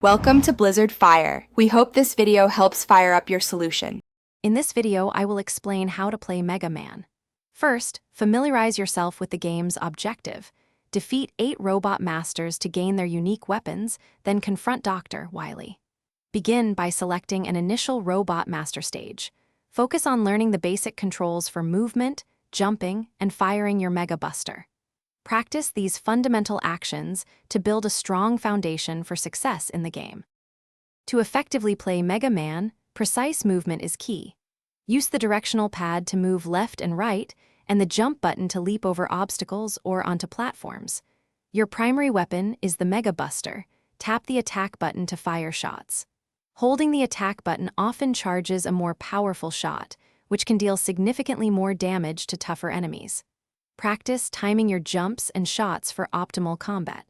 Welcome to Blizzard Fire. We hope this video helps fire up your solution. In this video, I will explain how to play Mega Man. First, familiarize yourself with the game's objective. Defeat 8 robot masters to gain their unique weapons, then confront Dr. Wily. Begin by selecting an initial robot master stage. Focus on learning the basic controls for movement, jumping, and firing your Mega Buster. Practice these fundamental actions to build a strong foundation for success in the game. To effectively play Mega Man, precise movement is key. Use the directional pad to move left and right, and the jump button to leap over obstacles or onto platforms. Your primary weapon is the Mega Buster. Tap the attack button to fire shots. Holding the attack button often charges a more powerful shot, which can deal significantly more damage to tougher enemies. Practice timing your jumps and shots for optimal combat.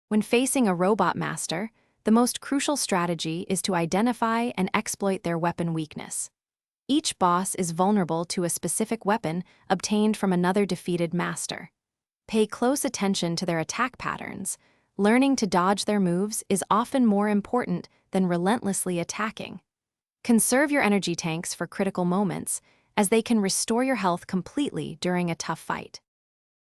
When facing a robot master, the most crucial strategy is to identify and exploit their weapon weakness. Each boss is vulnerable to a specific weapon obtained from another defeated master. Pay close attention to their attack patterns. Learning to dodge their moves is often more important than relentlessly attacking. Conserve your energy tanks for critical moments, as they can restore your health completely during a tough fight.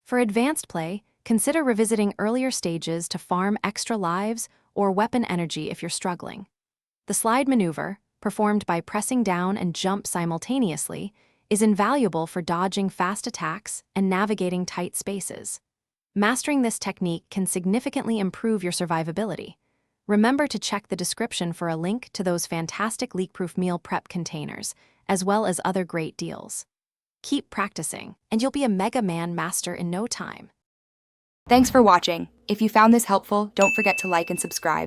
For advanced play, consider revisiting earlier stages to farm extra lives or weapon energy if you're struggling. The slide maneuver, performed by pressing down and jump simultaneously, is invaluable for dodging fast attacks and navigating tight spaces. Mastering this technique can significantly improve your survivability. Remember to check the description for a link to those fantastic leak-proof meal prep containers, as well as other great deals. Keep practicing, and you'll be a Mega Man master in no time. Thanks for watching. If you found this helpful, don't forget to like and subscribe.